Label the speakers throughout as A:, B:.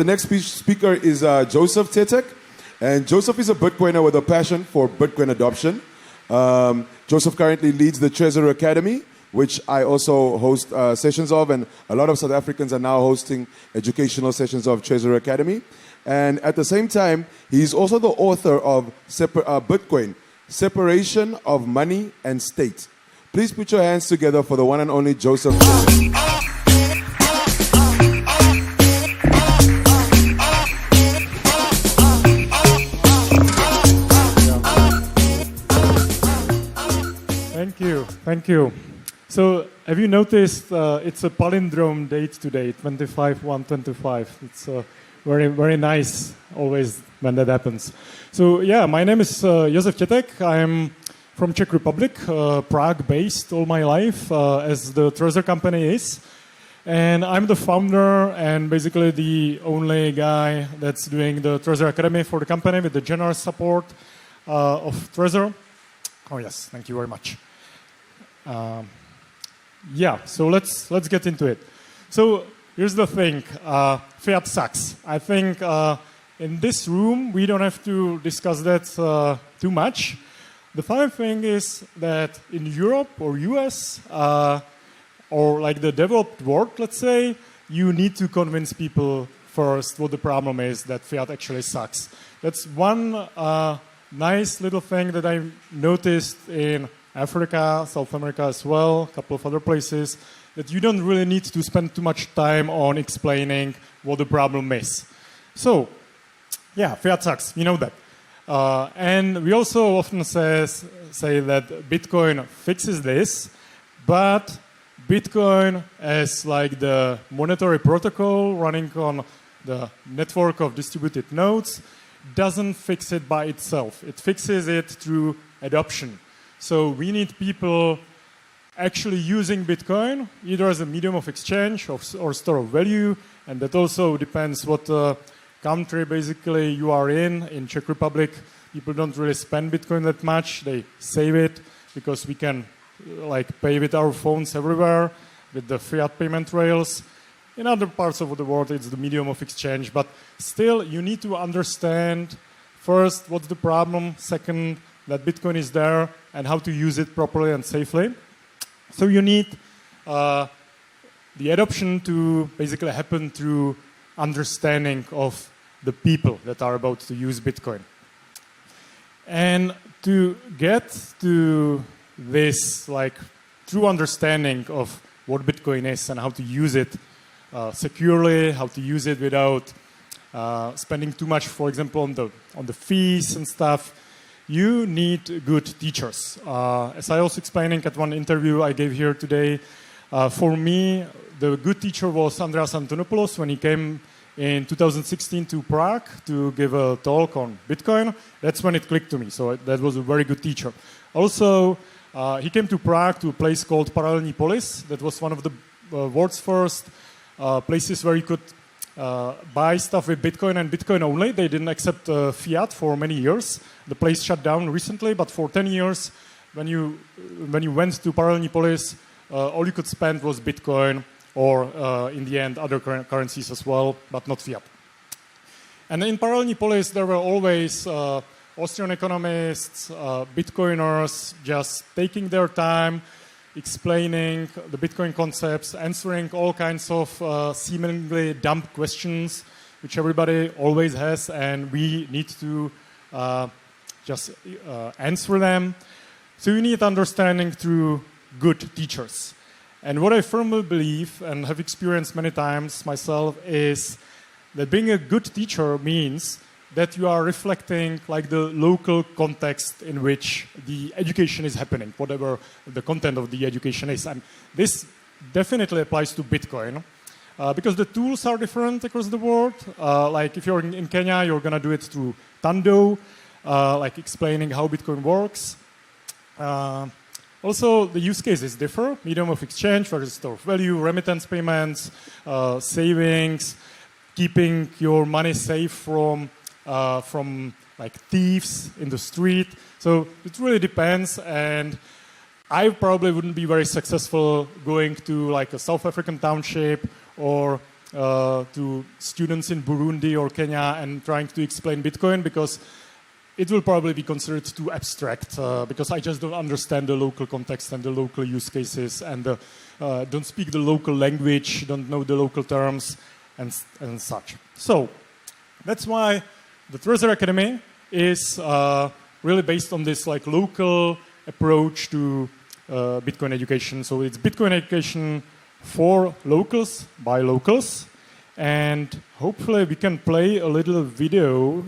A: The next speaker is Josef Tětek. And Josef is a Bitcoiner with a passion for Bitcoin adoption. Josef currently leads the Trezor Academy, which I also host sessions of, and a lot of South Africans are now hosting educational sessions of Trezor Academy. And at the same time, he's also the author of Bitcoin, Separation of Money and State. Please put your hands together for the one and only Josef Tětek.
B: Thank you. So, have you noticed it's a palindrome date today, 25/1/25. It's very, very nice always when that happens. So, yeah, my name is Josef Tětek. I'm from Czech Republic, Prague-based all my life, as the Trezor company is. And I'm the founder and basically the only guy that's doing the Trezor Academy for the company with the generous support of Trezor. Oh, yes, thank you very much. So let's get into it. So here's the thing, fiat sucks. I think in this room we don't have to discuss that too much. The funny thing is that in Europe or US or like the developed world, let's say, you need to convince people first what the problem is, that fiat actually sucks. That's one nice little thing that I noticed in Africa, South America as well, a couple of other places, that you don't really need to spend too much time on explaining what the problem is. So, yeah, fiat sucks, you know that. And we also often say that Bitcoin fixes this, but Bitcoin as like the monetary protocol running on the network of distributed nodes doesn't fix it by itself. It fixes it through adoption. So we need people actually using Bitcoin, either as a medium of exchange or store of value, and that also depends what country basically you are in. In Czech Republic, people don't really spend Bitcoin that much. They save it because we can like pay with our phones everywhere with the fiat payment rails. In other parts of the world, it's the medium of exchange, but still you need to understand first what's the problem, second, that Bitcoin is there and how to use it properly and safely. So you need the adoption to basically happen through understanding of the people that are about to use Bitcoin. And to get to this like true understanding of what Bitcoin is and how to use it securely, how to use it without spending too much, for example, on the fees and stuff, you need good teachers. As I was explaining at one interview I gave here today, for me, the good teacher was Andreas Antonopoulos when he came in 2016 to Prague to give a talk on Bitcoin. That's when it clicked to me, so that was a very good teacher. Also, he came to Prague to a place called Paralelní Polis. That was one of the world's first places where you could buy stuff with Bitcoin and Bitcoin only. They didn't accept fiat for many years. The place shut down recently, but for 10 years, when you went to Paralelní Polis, all you could spend was Bitcoin or, in the end, other currencies as well, but not fiat. And in Paralelní Polis, there were always Austrian economists, Bitcoiners, just taking their time, explaining the Bitcoin concepts, answering all kinds of seemingly dumb questions, which everybody always has, and we need to just answer them. So you need understanding through good teachers. And what I firmly believe, and have experienced many times myself, is that being a good teacher means that you are reflecting like the local context in which the education is happening, whatever the content of the education is. And this definitely applies to Bitcoin because the tools are different across the world. Like if you're in Kenya, you're going to do it through Tando, like explaining how Bitcoin works. Also, the use cases differ. Medium of exchange versus store of value, remittance payments, savings, keeping your money safe from like thieves in the street. So it really depends, and I probably wouldn't be very successful going to like a South African township or to students in Burundi or Kenya and trying to explain Bitcoin, because it will probably be considered too abstract, because I just don't understand the local context and the local use cases, and don't speak the local language, don't know the local terms, and such. So that's why the Trezor Academy is really based on this like local approach to Bitcoin education. So it's Bitcoin education for locals, by locals. And hopefully we can play a little video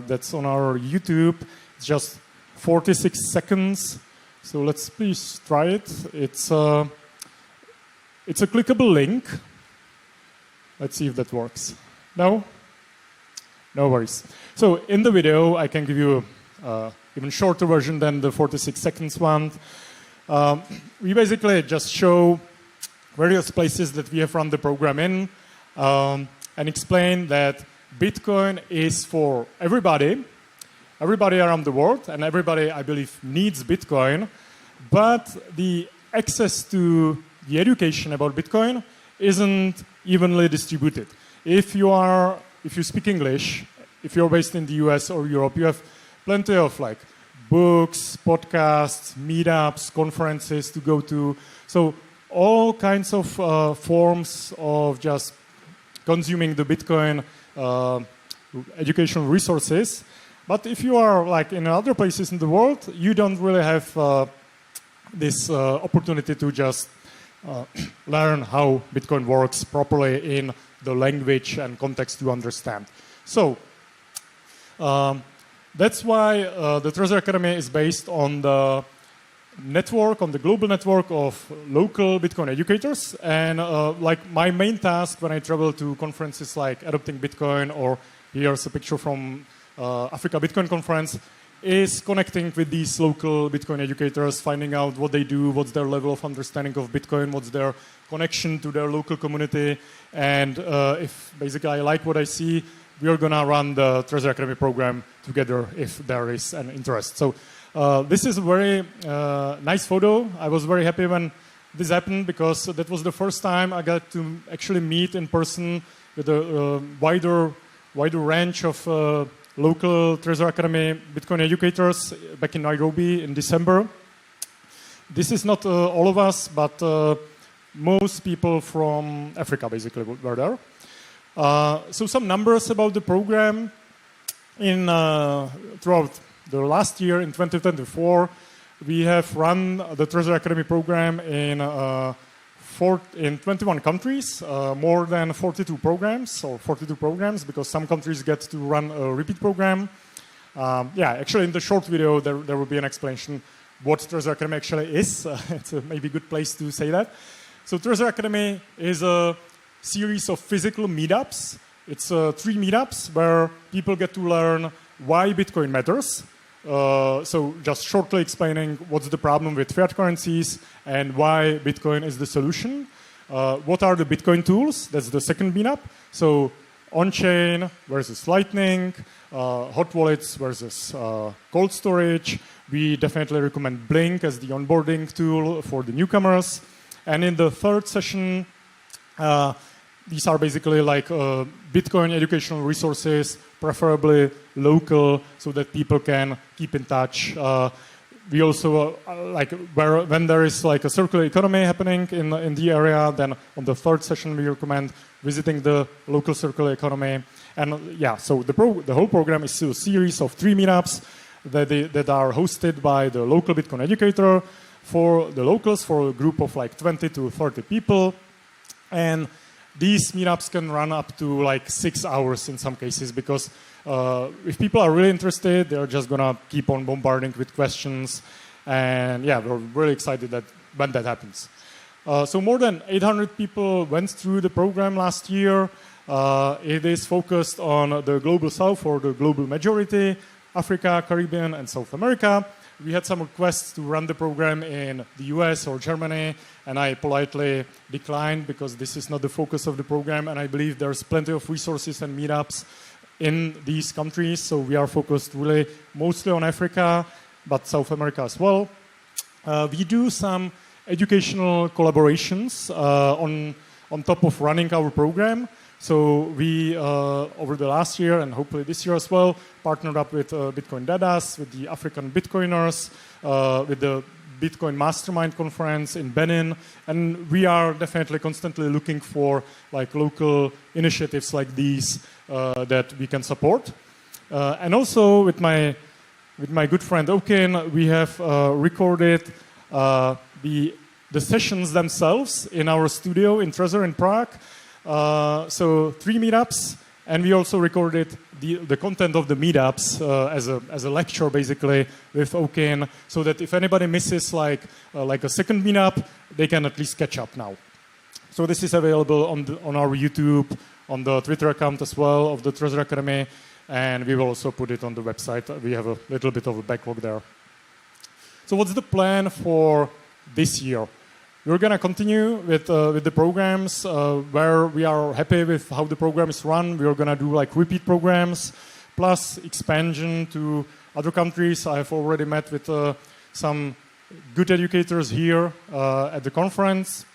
B: that's on our YouTube. It's just 46 seconds. So let's please try it. It's a clickable link. Let's see if that works. No? No worries. So in the video, I can give you even shorter version than the 46 seconds one. We basically just show various places that we have run the program in, and explain that Bitcoin is for everybody around the world, and everybody, I believe, needs Bitcoin, but the access to the education about Bitcoin isn't evenly distributed. If you speak English, if you're based in the US or Europe, you have plenty of like books, podcasts, meetups, conferences to go to. So all kinds of forms of just consuming the Bitcoin educational resources. But if you are like in other places in the world, you don't really have this opportunity to just learn how Bitcoin works properly in the language and context you understand. So that's why the Trezor Academy is based on the network, on the global network of local Bitcoin educators. And like my main task when I travel to conferences like Adopting Bitcoin, or here's a picture from Africa Bitcoin Conference, is connecting with these local Bitcoin educators, finding out what they do, what's their level of understanding of Bitcoin, what's their connection to their local community. And if basically I like what I see, we are going to run the Trezor Academy program together if there is an interest. So this is a very nice photo. I was very happy when this happened, because that was the first time I got to actually meet in person with a wider range of local Trezor Academy Bitcoin educators back in Nairobi in December. This is not all of us, but most people from Africa basically were there. So some numbers about the program. Throughout the last year, in 2024, we have run the Trezor Academy program in 21 countries, more than 42 programs, because some countries get to run a repeat program. Actually, in the short video, there will be an explanation what Trezor Academy actually is. It's a maybe good place to say that. So Trezor Academy is a series of physical meetups. It's 3 meetups where people get to learn why Bitcoin matters. So just shortly explaining what's the problem with fiat currencies and why Bitcoin is the solution. What are the Bitcoin tools? That's the second meetup. So on-chain versus Lightning, hot wallets versus cold storage. We definitely recommend Blink as the onboarding tool for the newcomers. And in the third session, these are basically like Bitcoin educational resources, preferably local, so that people can keep in touch. We also when there is like a circular economy happening in the area, then on the third session we recommend visiting the local circular economy. And so the whole program is a series of 3 meetups that are hosted by the local Bitcoin educator for the locals, for a group of like 20 to 30 people. And these meetups can run up to like 6 hours in some cases, because if people are really interested, they're just gonna keep on bombarding with questions. And we're really excited that when that happens. So more than 800 people went through the program last year. It is focused on the global south, or the global majority, Africa, Caribbean, and South America. We had some requests to run the program in the US or Germany, and I politely declined because this is not the focus of the program, and I believe there's plenty of resources and meetups in these countries. So we are focused really mostly on Africa, but South America as well. We do some educational collaborations on top of running our program. So we, over the last year and hopefully this year as well, partnered up with Bitcoin Dadas, with the African Bitcoiners, with the Bitcoin Mastermind Conference in Benin, and we are definitely constantly looking for like local initiatives like these that we can support. And also with my good friend Okin, we have recorded the sessions themselves in our studio in Trezor in Prague. So 3 meetups, and we also recorded the content of the meetups as a lecture, basically, with Okin, so that if anybody misses like a second meetup, they can at least catch up now. So this is available on our YouTube, on the Twitter account as well of the Trezor Academy, and we will also put it on the website. We have a little bit of a backlog there. So what's the plan for this year? We're going to continue with the programs where we are happy with how the program is run. We're going to do like repeat programs, plus expansion to other countries. I have already met with some good educators here at the conference.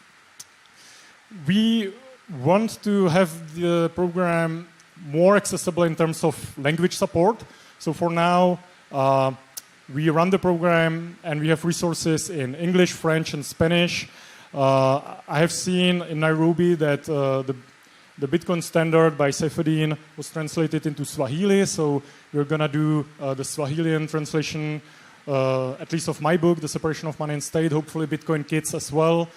B: We want to have the program more accessible in terms of language support. So for now, we run the program and we have resources in English, French, and Spanish. I have seen in Nairobi that the Bitcoin standard by Saifuddin was translated into Swahili, so we're going to do the Swahilian translation, at least of my book, The Separation of Money and State, hopefully Bitcoin Kids as well,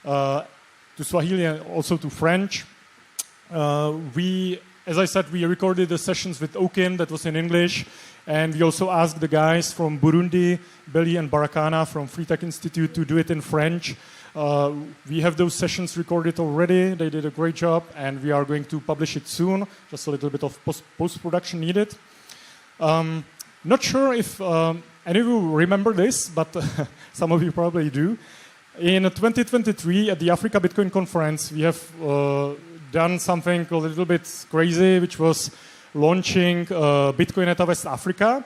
B: to Swahili and also to French. As I said, we recorded the sessions with Okin, that was in English, and we also asked the guys from Burundi, Beli and Barakana from Free Tech Institute to do it in French. We have those sessions recorded already. They did a great job, and we are going to publish it soon. Just a little bit of post-production needed. Not sure if any of you remember this, but some of you probably do. In 2023, at the Africa Bitcoin Conference, we have done something a little bit crazy, which was launching Bitcoineta West Africa.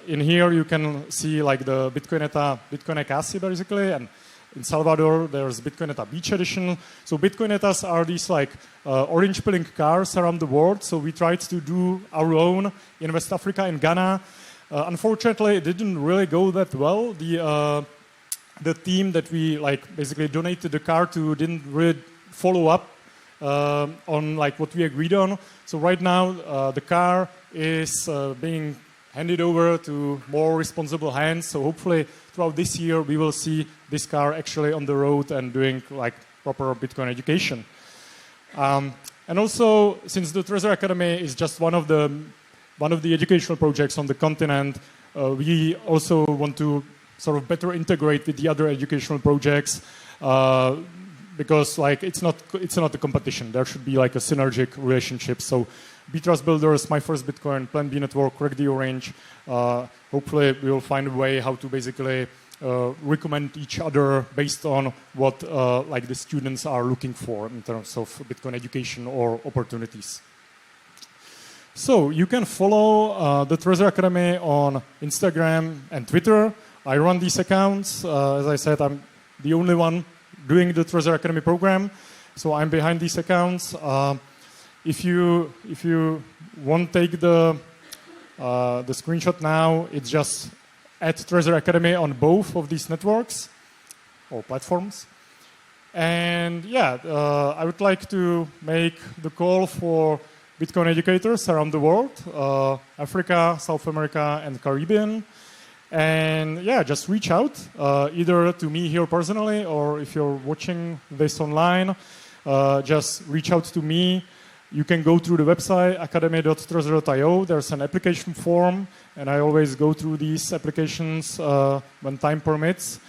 B: In here, you can see like the Bitcoineta Kasi, basically, and in Salvador, there's Bitcoineta Beach Edition. So Bitcoinetas are these like orange pilling cars around the world. So we tried to do our own in West Africa, in Ghana. Unfortunately, it didn't really go that well. The team that we like basically donated the car to didn't really follow up on like what we agreed on. So right now, the car is being handed over to more responsible hands. So hopefully throughout this year, we will see this car actually on the road and doing like proper Bitcoin education. And also, since the Trezor Academy is just one of the educational projects on the continent, we also want to sort of better integrate with the other educational projects because like it's not a competition. There should be like a synergic relationship. So B-Trust Builders, My First Bitcoin, Plan B Network, Crack the Orange. Hopefully we will find a way how to basically recommend each other based on what like the students are looking for in terms of Bitcoin education or opportunities. So you can follow the Trezor Academy on Instagram and Twitter. I run these accounts. As I said, I'm the only one doing the Trezor Academy program, so I'm behind these accounts. If you won't take the screenshot now, it's just at Trezor Academy on both of these networks or platforms. And yeah, I would like to make the call for Bitcoin educators around the world, Africa, South America, and Caribbean. And yeah, just reach out, either to me here personally, or if you're watching this online, just reach out to me. You can go through the website, academy.trezor.io. There's an application form, and I always go through these applications when time permits.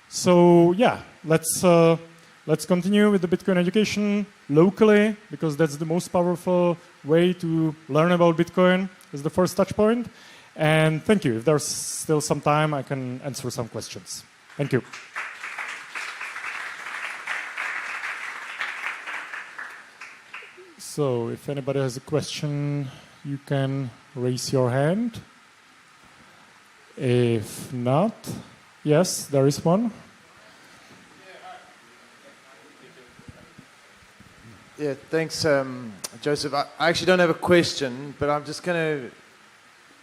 B: So yeah, let's continue with the Bitcoin education locally, because that's the most powerful way to learn about Bitcoin as the first touch point. And thank you. If there's still some time, I can answer some questions. Thank you. So if anybody has a question, you can raise your hand. If not, yes, there is one.
C: Yeah, thanks, Joseph. I actually don't have a question, but I'm just going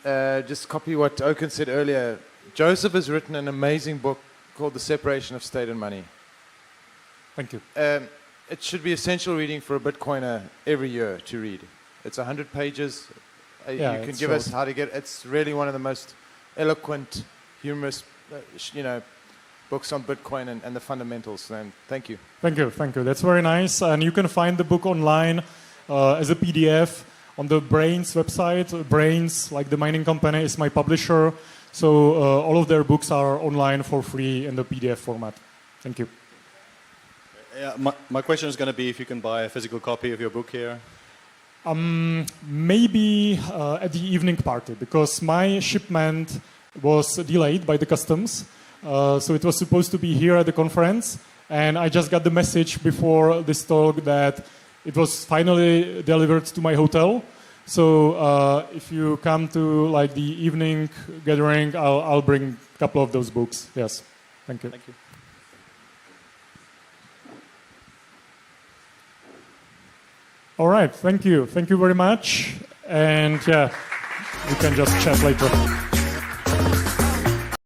C: to just copy what Oken said earlier. Joseph has written an amazing book called The Separation of State and Money.
B: Thank you.
C: It should be essential reading for a Bitcoiner every year to read. It's 100 pages. You can give us how to get. It's really one of the most eloquent, humorous, books on Bitcoin and the fundamentals. And thank you.
B: Thank you. That's very nice. And you can find the book online as a PDF on the Brains website. Brains, like the mining company, is my publisher. So all of their books are online for free in the PDF format. Thank you.
D: Yeah, my question is going to be if you can buy a physical copy of your book here.
B: Maybe at the evening party, because my shipment was delayed by the customs. So it was supposed to be here at the conference, and I just got the message before this talk that it was finally delivered to my hotel. So if you come to like the evening gathering, I'll bring a couple of those books. Yes, thank you.
D: Thank you.
B: All right, thank you very much, and yeah, we can just chat later.